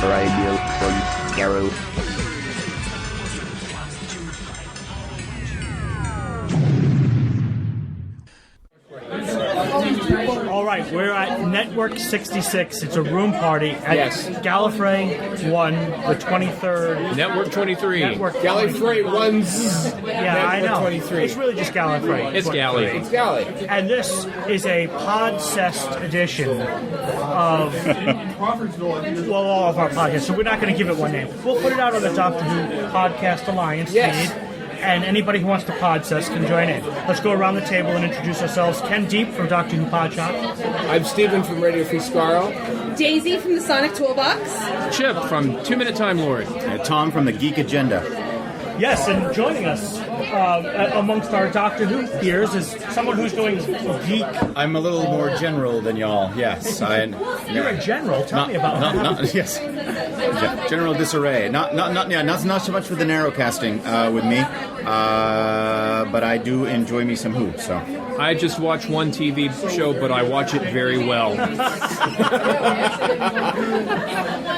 Radio Free Skaro. All right, we're at Network 66. It's a room party at Gallifrey 1, the 23rd. Network 23. Gallifrey 1's. Yeah, I know. 23. It's really just Gallifrey. It's Galley. It's Galley. And this is a Podscest edition of, well, all of our podcasts. So we're not going to give it one name. We'll put it out on the Doctor Who Podcast Alliance feed. And anybody who wants to Podscest can join in. Let's go around the table and introduce ourselves. Ken Deep from Doctor Who Podshock. I'm Steven from Radio Free Skaro. Daisy from the Sonic Toolbox. Chip from 2-Minute Time Lord. Tom from the Geek Agenda. Yes, and joining us amongst our Doctor Who peers is someone who's doing geek. I'm a little more general than y'all, yes. You're a general. Tell me about that. Yes. General disarray. Not so much with the narrowcasting with me, but I do enjoy me some Who, so. I just watch one TV show, but I watch it very well.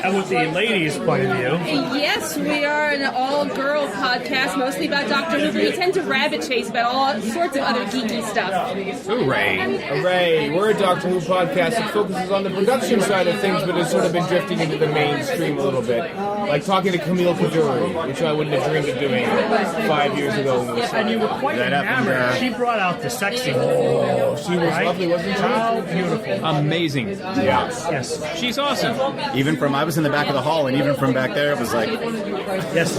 And with the ladies' point of view. Yes, we are an all-girl podcast, mostly about Doctor Who. We tend to rabbit chase about all sorts of other geeky stuff. Hooray. Hooray. We're a Doctor Who podcast that focuses on the production side of things, but has sort of been drifting into the mainstream a little bit. Like talking to Camille Kaduri, which I wouldn't have dreamed of doing 5 years ago. When we started. And you were quite enamored. She brought out the sexy. Oh, she was lovely, wasn't she? How beautiful. Amazing. Yeah. Yes. She's awesome. I was in the back of the hall, and even from back there, it was like... Yes.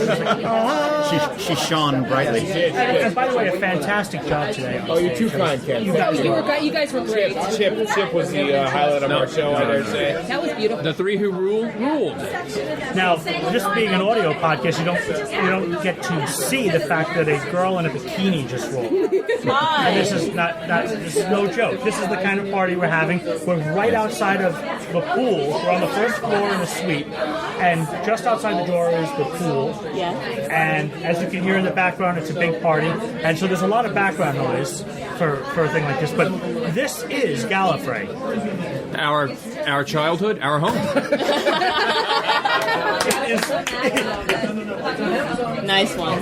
She shone brightly. And by the way, a fantastic job today. Oh, you're too kind, Ken. You guys were great. Chip was the highlight of our show, I dare say. That was beautiful. The three who ruled. Now, just being an audio podcast, you don't get to see the fact that a girl in a bikini just rolled. And this is no joke. This is the kind of party we're having. We're right outside of the pool. We're on the first floor in the suite, and just outside the door is the pool. Yeah. And as you can hear in the background, it's a big party, and so there's a lot of background noise for a thing like this. But this is Gallifrey. Our childhood, our home. Nice one.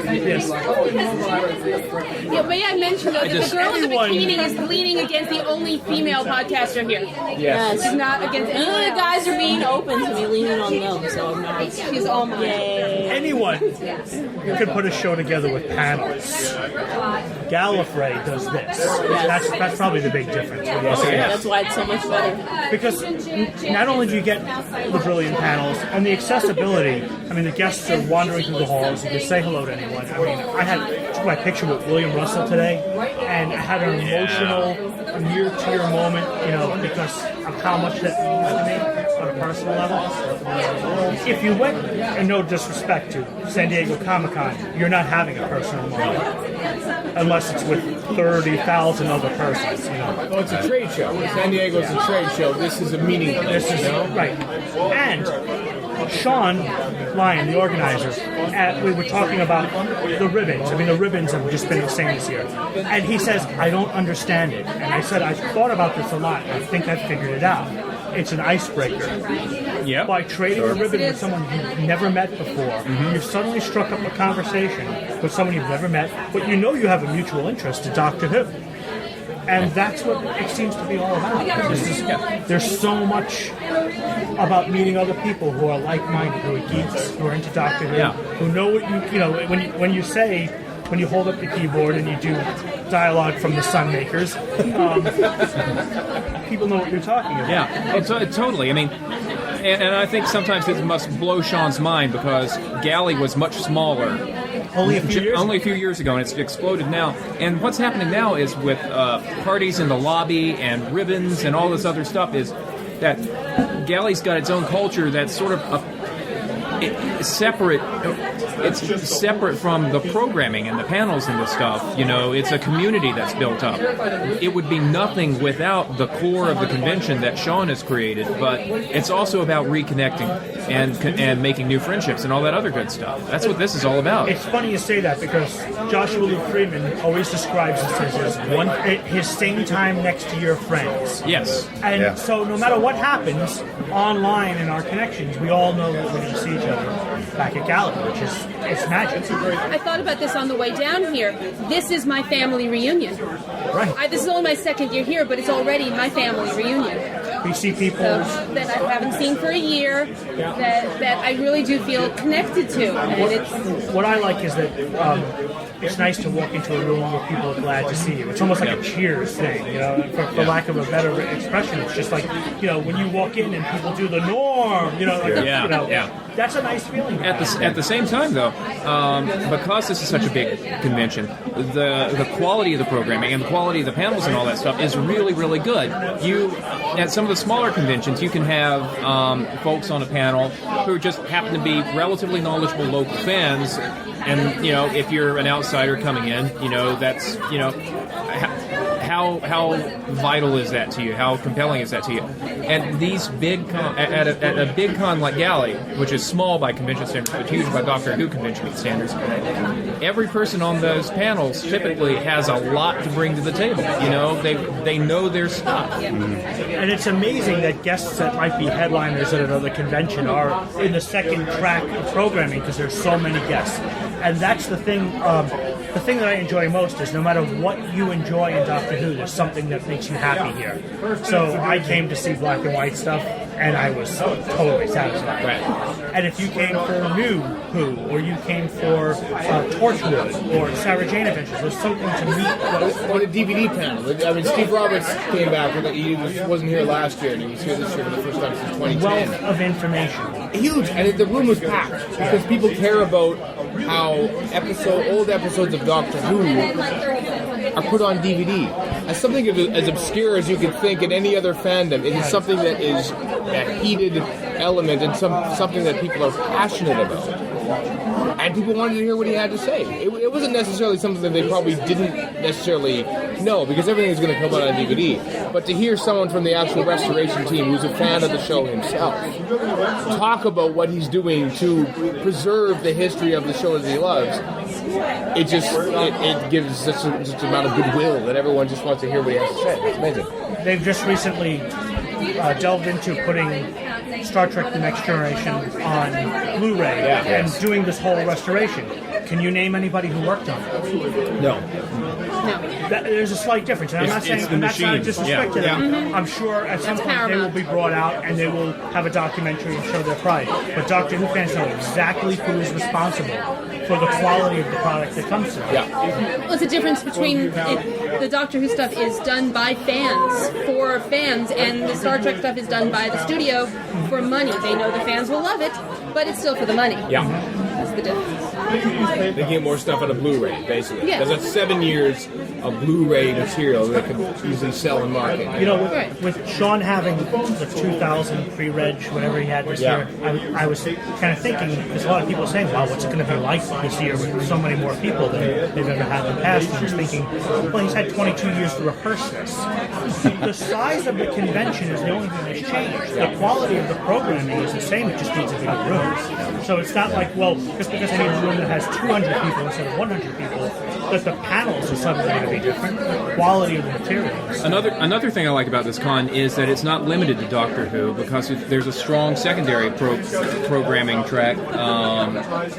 Yes. Yeah, may I mention though that the girl in the bikini is leaning against the only female podcaster here. Yes. She's not against any of the guys are being open to me leaning on them, so I'm not. She's all mine. Anyone could put a show together with panels. Gallifrey does this. That's probably the big difference. That's why it's so much better. Because not only do you get the brilliant panels and the accessibility, I mean, the guests are wandering through the halls, you can say hello to anyone. I mean, I took my picture with William Russell today, and I had an emotional, near-tear moment, because of how much that means to me on a personal level. If you went, and no disrespect to San Diego Comic-Con, you're not having a personal moment. Unless it's with 30,000 other persons, Well, it's a trade show. San Diego's a trade show. This is a meeting place, right. And Sean Lyon, the organizer, we were talking about the ribbons. I mean, the ribbons have just been insane this year. And he says, I don't understand it. And I said, I've thought about this a lot. I think I've figured it out. It's an icebreaker. Yep. By trading a ribbon with someone you've never met before, you've suddenly struck up a conversation with someone you've never met, but you know you have a mutual interest in Doctor Who. And that's what it seems to be all about. There's so much about meeting other people who are like-minded, who are geeks, who are into Doctor Who, who know what when you say, when you hold up the keyboard and you do dialogue from the Sunmakers, people know what you're talking about. Yeah, totally. I mean, and I think sometimes it must blow Sean's mind because Galley was much smaller. Only a few years ago, and it's exploded now. And what's happening now is with parties in the lobby and ribbons and all this other stuff is that Galley's got its own culture that's sort of separate. It's separate from the programming and the panels and the stuff. It's a community that's built up. It would be nothing without the core of the convention that Sean has created, but it's also about reconnecting and making new friendships and all that other good stuff. That's what this is all about. It's funny you say that because Joshua Luke Freeman always describes this as his same time next to your friends. Yes. And so no matter what happens online in our connections, we all know that we're going to see each other back at Gallifrey, which is it's magic. I thought about this on the way down here. This is my family reunion. Right. This is only my second year here, but it's already my family reunion. We see people that I haven't seen for a year, that I really do feel connected to. And what I like is that it's nice to walk into a room where people are glad to see you. It's almost like a cheers thing, for lack of a better expression. It's just like, when you walk in and people do the norm, that's a nice feeling. At the same time, though, because this is such a big convention, the quality of the programming and the quality of the panels and all that stuff is really, really good. At some of the smaller conventions, you can have folks on a panel who just happen to be relatively knowledgeable local fans, and if you're an outsider coming in, that's how vital is that to you? How compelling is that to you? And these big at a big con like Galley, which is small by convention standards but huge by Doctor Who convention standards, every person on those panels typically has a lot to bring to the table. They know their stuff. And it's amazing that guests that might be headliners at another convention are in the second track of programming because there's so many guests. And that's the thing. The thing that I enjoy most is no matter what you enjoy in Doctor Who, there's something that makes you happy here. So I came to see black and white stuff, and I was totally satisfied. Right. And if you came for New Who, or you came for Torchwood, or Sarah Jane Adventures, there's something to meet. Or the DVD panel. Steve Roberts came back. He wasn't here last year, and he was here this year for the first time since 2010. Wealth of information. Huge, and the room was packed because people care about how old episodes of Doctor Who are put on DVD. As something as obscure as you could think in any other fandom, it is something that is a heated element and something that people are passionate about. And people wanted to hear what he had to say. It wasn't necessarily something that they probably didn't necessarily know, because everything is going to come out on DVD. But to hear someone from the actual restoration team who's a fan of the show himself talk about what he's doing to preserve the history of the show that he loves, it gives such an amount of goodwill that everyone just wants to hear what he has to say. It's amazing. They've just recently delved into putting Star Trek The Next Generation on Blu-ray and doing this whole restoration. Can you name anybody who worked on it? No. There's a slight difference, and I'm not saying that's not a disrespect to them. Yeah. I'm sure at some point they will be brought out and they will have a documentary and show their pride. But Doctor Who fans know exactly who is responsible for the quality of the product that comes to them. Yeah. Well, it's a difference between the Doctor Who stuff is done by fans, for fans, and the Star Trek stuff is done by the studio for money. They know the fans will love it, but it's still for the money. Yeah. That's the difference. They get more stuff out of Blu-ray, basically. Yeah. Because that's 7 years of Blu-ray material that could easily sell and market. With Sean having the 2000 pre-reg, whatever he had this year, I was kind of thinking, there's a lot of people saying, wow, what's it going to be like this year with so many more people than they've ever had in the past? And I was thinking, well, he's had 22 years to rehearse this. The size of the convention is the only thing that's changed. The quality of the programming is the same, it just needs a bigger room. So it's not like, well, just because I need a room that has 200 people instead of 100 people, that the panels are suddenly going to be different. The quality of the materials. Another thing I like about this con is that it's not limited to Doctor Who, because there's a strong secondary programming track,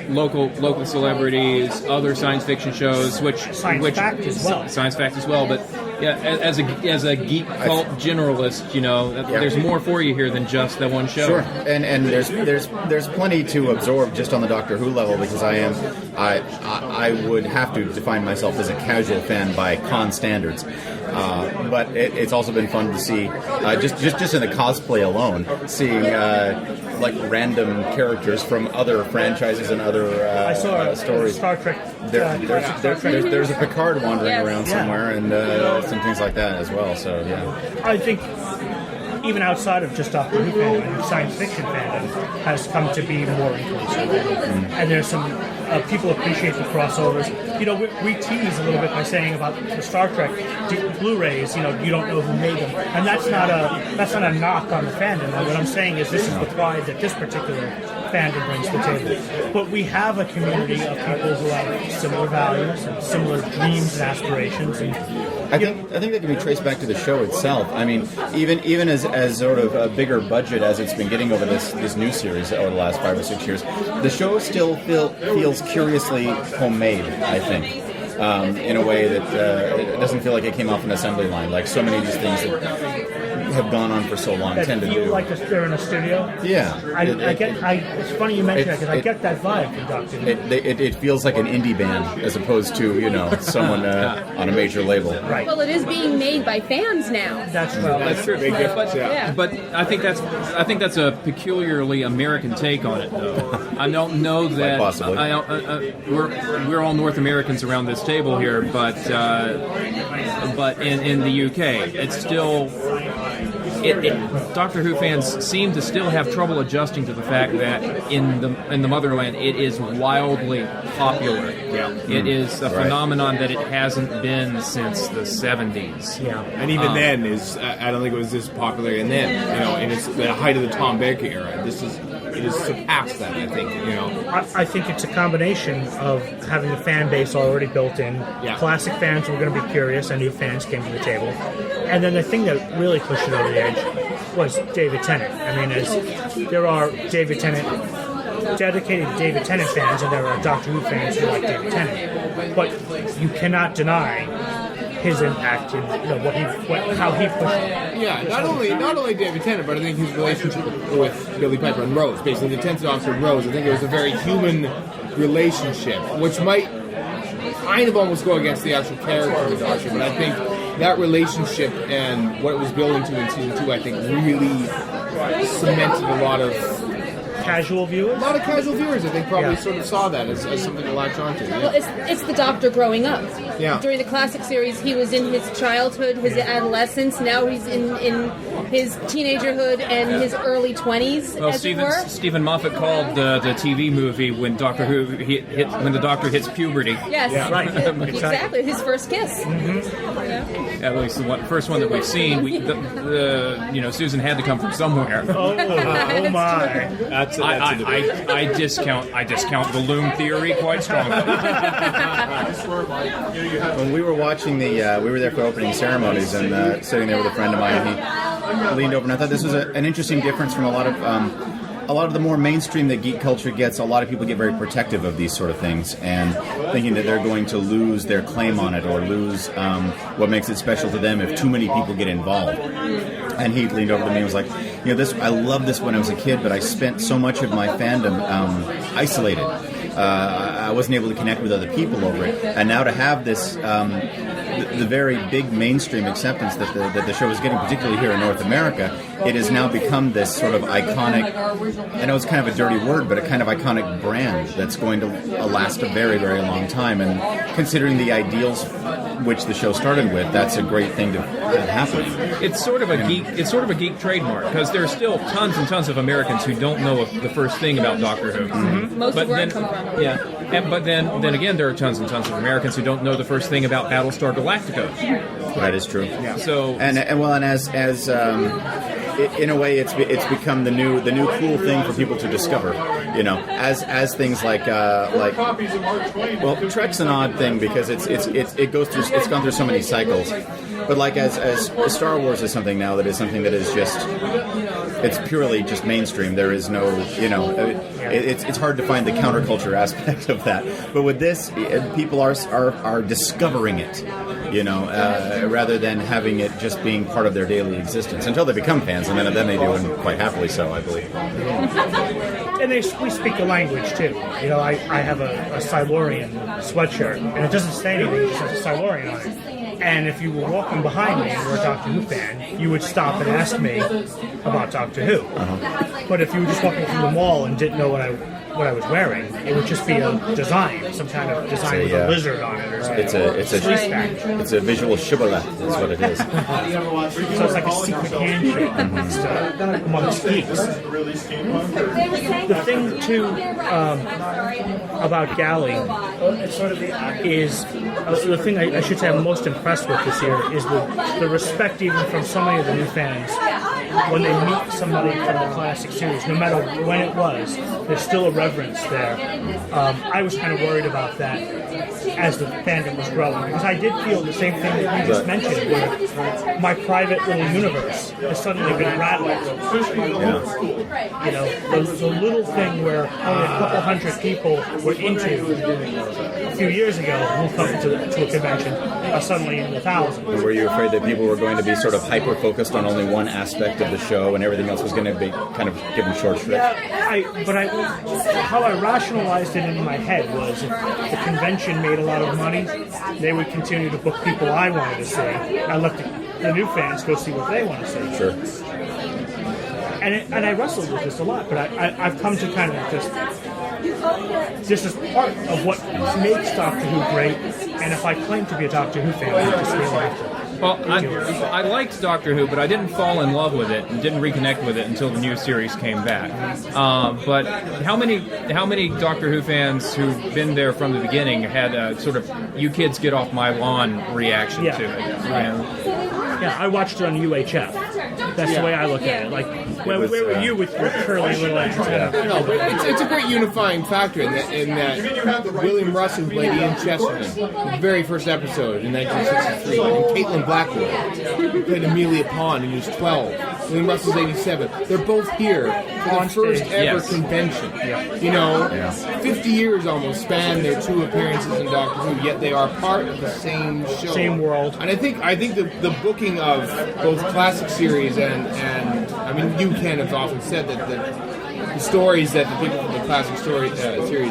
local celebrities, other science fiction shows, Science fact as well. But yeah, as a geek cult generalist, there's more for you here than just that one show. Sure, and there's plenty to absorb just on the Doctor Who level, because I would have to define myself as a casual fan by con standards. But it's also been fun to see, just in the cosplay alone, seeing like random characters from other franchises and other I saw stories. Star Trek. There's a Picard wandering around somewhere, and some things like that as well. So yeah, I think even outside of just Doctor Who fandom, science fiction fandom has come to be more inclusive. And there's some people appreciate the crossovers. You know, we tease a little bit by saying about the Star Trek Blu-rays. You know, you don't know who made them, and that's not a knock on the fandom. What I'm saying is this is the pride that this particular fandom brings to the table. But we have a community of people who have similar values and similar dreams and aspirations. And I think that can be traced back to the show itself. I mean, even as sort of a bigger budget as it's been getting over this new series over the last 5 or 6 years, the show still feels curiously homemade, I think. In a way that it doesn't feel like it came off an assembly line, like so many of these things that have gone on for so long tend to do. Like they're in a studio? Yeah. It's funny you mention that, because I get that vibe from Doctor Who. It feels like an indie band as opposed to, someone on a major label. Right. Well, it is being made by fans now. That's true. Big difference, But I think that's a peculiarly American take on it, though. I don't know that. Quite possibly. We're all North Americans around this table here, but in the UK, it's still. Doctor Who fans seem to still have trouble adjusting to the fact that in the motherland it is wildly popular. Yeah. It is a phenomenon that it hasn't been since the 70s. Yeah. And even then I don't think it was this popular. And then, and it's the height of the Tom Baker era. It has surpassed that, I think. I think it's a combination of having the fan base already built in. Yeah. Classic fans were going to be curious, and new fans came to the table. And then the thing that really pushed it over the edge was David Tennant. I mean, there are dedicated David Tennant fans, and there are Doctor Who fans who like David Tennant. But you cannot deny his impact and how he pushed it. Yeah, not only David Tennant, but I think his relationship with Billy Piper and Rose, basically the 10th Doctor and Rose. I think it was a very human relationship, which might kind of almost go against the actual character of the Doctor, but I think that relationship and what it was building to in season 2, I think really cemented a lot of casual viewers. A lot of casual viewers, I think, probably sort of saw that as something to latch onto. Yeah. Well, it's the Doctor growing up. Yeah. During the classic series, he was in his childhood, his adolescence. Now he's in his teenagerhood and his early 20s. Well, as it were. Stephen Moffat called the TV movie when Doctor Who when the Doctor hits puberty. Yes, yeah, right. Exactly. His first kiss. Mm-hmm. Yeah. At least the first one that we've seen. Susan had to come from somewhere. Oh my! I discount the loom theory quite strongly. When we were watching we were there for opening ceremonies, and sitting there with a friend of mine, and he leaned over, and I thought this was an interesting difference from a lot of the more mainstream that geek culture gets. A lot of people get very protective of these sort of things, and thinking that they're going to lose their claim on it or lose what makes it special to them if too many people get involved. And he leaned over to me and was like, I loved this when I was a kid, but I spent so much of my fandom isolated. I wasn't able to connect with other people over it. And now to have this, the very big mainstream acceptance that the show is getting, particularly here in North America, it has now become this sort of iconic, I know it's kind of a dirty word, but a kind of iconic brand that's going to last a very, very long time. And considering the ideals which the show started with, that's a great thing to happen. It's sort of a geek trademark, because there are still tons and tons of Americans who don't know the first thing about Doctor Who. Mm-hmm. Most of where I come from. Yeah, but then again, there are tons and tons of Americans who don't know the first thing about Battlestar Galactica. That is true. Yeah. So and as in a way, it's become the new cool thing for people to discover. As things like Trek's an odd thing because it's gone through so many cycles. But like as Star Wars is something now that is just it's purely just mainstream. There is no it's hard to find the counterculture aspect of that. But with this, people are discovering it. Rather than having it just being part of their daily existence until they become fans, and then they do, and quite happily so, I believe. And we speak the language too. I have a Silurian sweatshirt, and it doesn't say anything; it just says Silurian on it. And if you were walking behind me and were a Doctor Who fan, you would stop and ask me about Doctor Who. Uh-huh. But if you were just walking through the mall and didn't know what what I was wearing. It would just be a design, some kind of design with a lizard on it or something. It's a visual shibboleth. That's what it is. So it's like a secret handshake amongst geeks. The thing too about Galley is the thing I should say I'm most impressed with this year is the respect even from so many of the new fans when they meet somebody from the classic series, no matter when it was, there's still a reverence there. I was kind of worried about that as the fandom was growing, because I did feel the same thing that you just mentioned, where my private little universe has suddenly been rattled. You know, the little thing where only a couple hundred people were into a few years ago who come to a convention are suddenly in the thousands. Were you afraid that people were going to be sort of hyper-focused on only one aspect of the show and everything else was going to be kind of given short shrift? How I rationalized it in my head was if the convention made a lot of money, they would continue to book people I wanted to see. I let the new fans go see what they want to see. Sure. And I wrestled with this a lot, but I've come to kind of just, this is part of what makes Doctor Who great, and if I claim to be a Doctor Who fan, I just really have to. Well, I liked Doctor Who, but I didn't fall in love with it and didn't reconnect with it until the new series came back. But how many Doctor Who fans who've been there from the beginning had a sort of "you kids get off my lawn" reaction to it? Yeah, I watched it on UHF. That's the way I look at it. Like, where were you with your curly little antenna? No, but it's a great unifying factor in that William Russell played Ian Chesterton, the very first episode in 1963, and Caitlin Blackwood, who played Amelia Pond, and he was 12. William Russell's 87. They're both here for the first ever convention. You know, 50 years almost span their two appearances in Doctor Who, yet they are part of the same show. Same world. And I think the booking of both classic series and I mean, you, Ken, have often said that the stories that the people from the classic series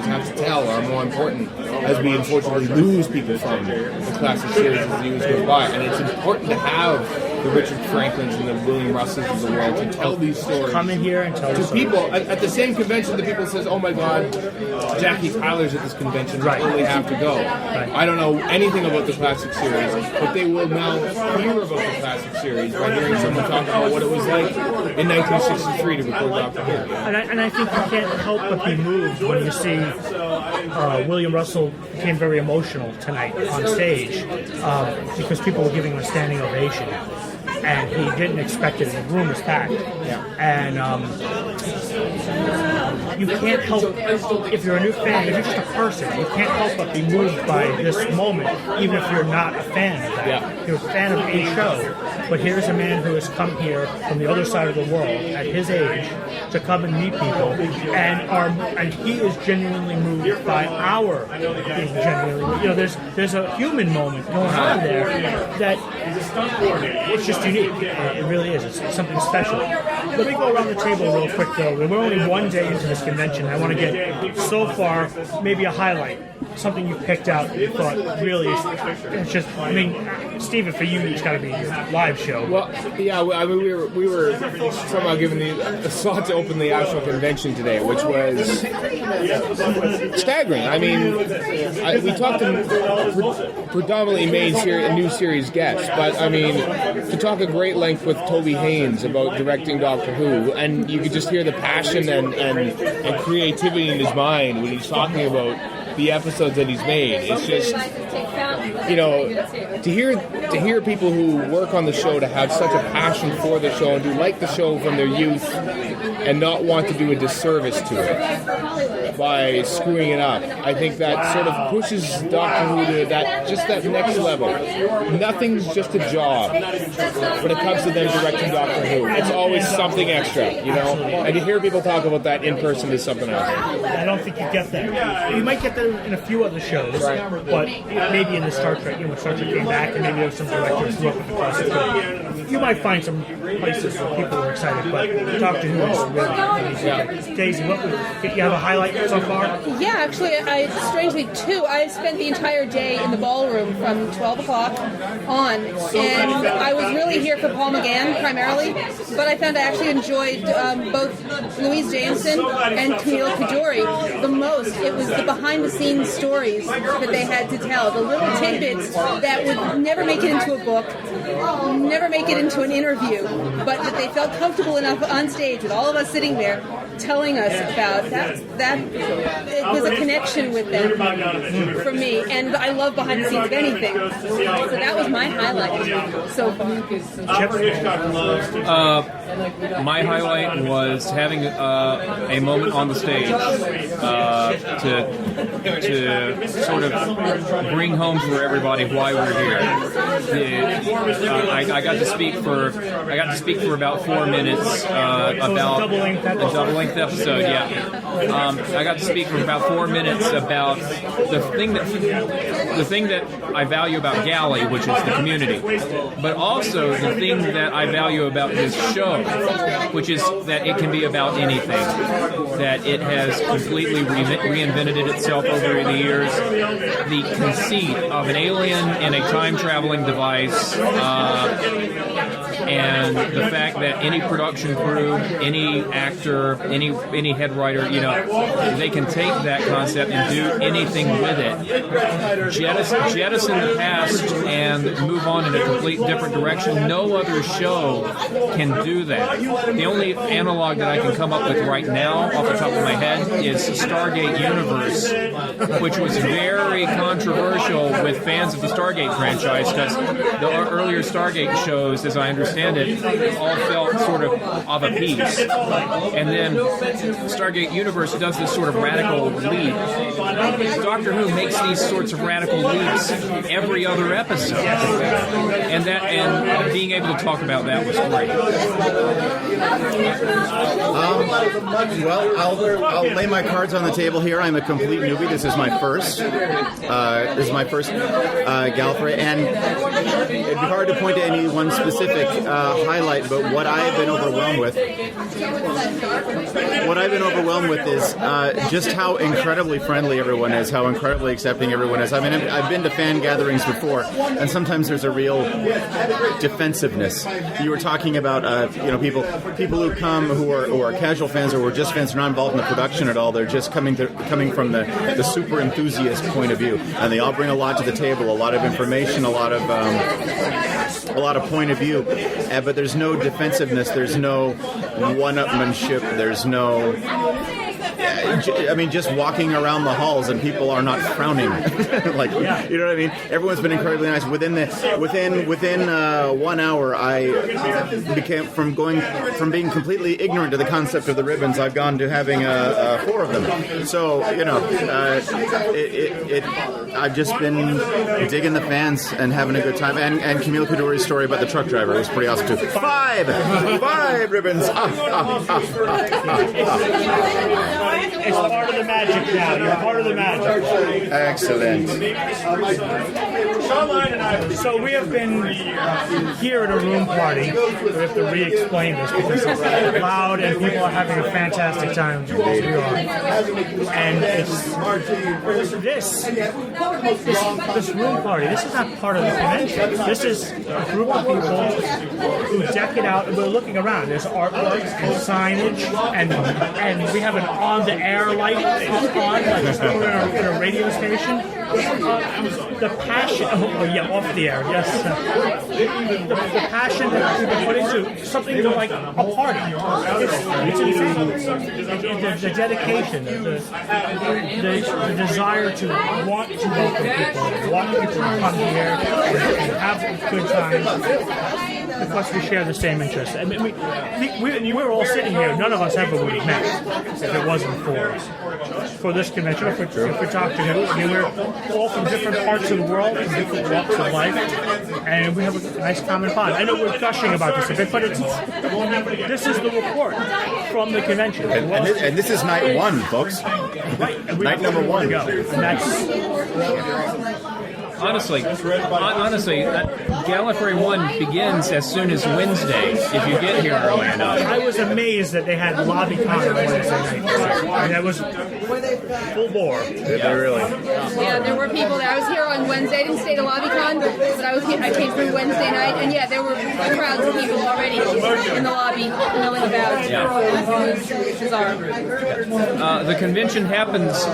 have to tell are more important as we unfortunately lose people from the classic series as the years go by. And it's important to have the Richard Franklins and the William Russells of the world to tell these stories. Come in here and tell to people at the same convention. The people says, "Oh my God, Jackie Tyler's at this convention. I really have to go." I don't know anything about the classic series, but they will now hear about the classic series by hearing someone talk about what it was like in 1963 to record Doctor Who. And I think you can't help but be moved when you see William Russell became very emotional tonight on stage because people were giving him a standing ovation. And he didn't expect it. The room was packed. And you can't help, if you're a new fan, if you're just a person, you can't help but be moved by this moment, even if you're not a fan of that. You're a fan of a show. But here's a man who has come here from the other side of the world at his age to come and meet people, and he is genuinely moved by our being genuinely moved. You know, there's a human moment going on there that it's just unique. It really is. It's something special. Let me go around the table real quick, though. We're only one day into this convention. I want to get, so far, maybe a highlight. Something you picked out that you thought really is, it's just, I mean, Steven, for you, it's got to be your live show. Well, yeah, I mean, we were somehow given the slot to open the actual convention today, which was staggering. I mean, we talked to predominantly new series guests, but I mean, to talk at great length with Toby Haynes about directing Doctor Who, and you could just hear the passion and creativity in his mind when he's talking about the episodes that he's made. It's just, you know, to hear people who work on the show to have such a passion for the show and who like the show from their youth and not want to do a disservice to it by screwing it up. I think that sort of pushes Doctor Who to that next level. Nothing's just a job when it comes to them directing Doctor Who. It's always something extra, you know? And to hear people talk about that in person is something else. I don't think you get that. You might get that in a few other shows, but maybe in the Star Trek, when Star Trek came back, and maybe there were some directors who grew up with the classic show, you might find some places where people were excited, but Doctor Who is really Daisy, you have a highlight so far? Yeah, actually, strangely, too. I spent the entire day in the ballroom from 12 o'clock on, and I was really here for Paul McGann, primarily, but I found I actually enjoyed both Louise Jameson and Camille Kajori the most. It was the behind-the-scenes stories that they had to tell, the little tidbits that would never make it into a book, never make it into an interview, but that they felt comfortable enough on stage with all of us sitting there telling us about that it was a connection with them for me, and I love behind the scenes of anything, so that was my highlight so far. My highlight was having a moment on the stage to sort of bring home for everybody why we're here. I got to speak for about 4 minutes about a double-length episode. Yeah, I got to speak for about 4 minutes about the thing that I value about Galley, which is the community, but also the thing that I value about this show, which is that it can be about anything, that it has completely reinvented itself over the years. The conceit of an alien in a time-traveling device, and the fact that any production crew, any actor, any head writer, they can take that concept and do anything with it. Jettison the past and move on in a complete different direction. No other show can do that. The only analog that I can come up with right now, off the top of my head, is Stargate Universe, which was very controversial with fans of the Stargate franchise, because the earlier Stargate shows, as I understand it, all felt sort of a piece. And then Stargate Universe does this sort of radical leap. Doctor Who makes these sorts of radical leaps every other episode. And being able to talk about that was great. Well, I'll lay my cards on the table here. I'm a complete newbie. This is my first. Gallifrey, and it'd be hard to point to any one specific highlight. But what I've been overwhelmed with is just how incredibly friendly everyone is, how incredibly accepting everyone is. I mean, I've been to fan gatherings before, and sometimes there's a real defensiveness. You were talking about people who come who are casual fans or who are just fans, who are not involved in the production at all. They're just coming from the super enthusiast point of view, and they all bring a lot to the table, a lot of information, a lot of point of view. But there's no defensiveness. There's no one-upmanship. There's no. I mean, just walking around the halls and people are not frowning, you know what I mean. Everyone's been incredibly nice. Within 1 hour, I became from being completely ignorant to the concept of the ribbons. I've gone to having 4 of them. So I've just been digging the fans and having a good time. And Camille Kuduri's story about the truck driver was pretty awesome too. 5 ribbons. It's part of the magic now. You're part of the magic. Excellent. So we have been here at a room party. We have to re-explain this because it's loud and people are having a fantastic time. And it's this room party. This is not part of the convention. This is a group of people who deck it out. We're looking around. There's artwork and signage, and we have an on-the-air light on, like it's in a radio station. The passion, off the air, yes. The passion that people put into something like a party. It's insane. The dedication, the desire to want to welcome people, want people to come here and have a good time. Because we share the same interests. I mean, we're all sitting here. None of us ever would have met if it wasn't for this convention. If we're talking, I mean, we're all from different parts of the world, from different walks of life, and we have a nice common bond. I know we're gushing about this a bit, but this is the report from the convention. And this is night 1, folks. Right. Night number 1. And that's. honestly, Gallifrey 1 begins as soon as Wednesday if you get here early enough. I was amazed that they had LobbyCon on Wednesday night. I mean, that was full bore. They really. Yeah, there were people there. I was here on Wednesday. I didn't stay to LobbyCon, but I was here. I came through Wednesday night, and yeah, there were crowds of people already in the lobby milling about. Yeah. It was bizarre. The convention happens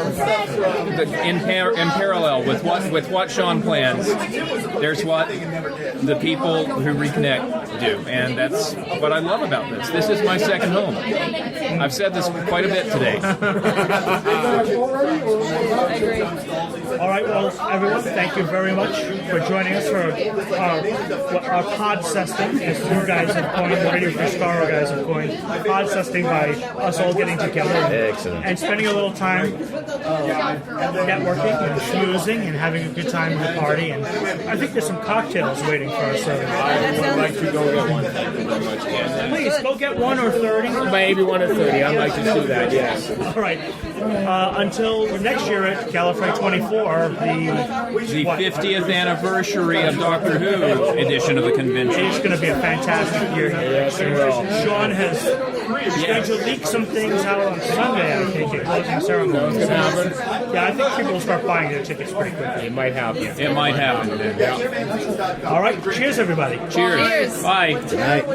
in parallel with what Sean plans. There's what the people who reconnect do, and that's what I love about this. This is my second home. I've said this quite a bit today. I agree. All right, well, everyone, thank you very much for joining us for our PodSesting, as you guys have coined, the Radio Free Skaro guys have coined, PodSesting by us all getting together and spending a little time networking and schmoozing and having a good time at the party. And I think there's some cocktails waiting for us. So I would like to go get one. Thank you very much. please go get 1 or 30. Maybe 1 or 30. I'd like to do that, yes. All right. Until next year at Gallifrey 24, The 50th anniversary of Doctor Who edition of the convention. it's going to be a fantastic year here. Yes, it will. Sean has scheduled to leak some things out on Sunday, I think, at closing ceremony. It's gonna happen. Yeah, I think people will start buying their tickets pretty quickly. It might happen. It might happen. All right. Cheers, everybody. Cheers. Cheers. Bye. Good night.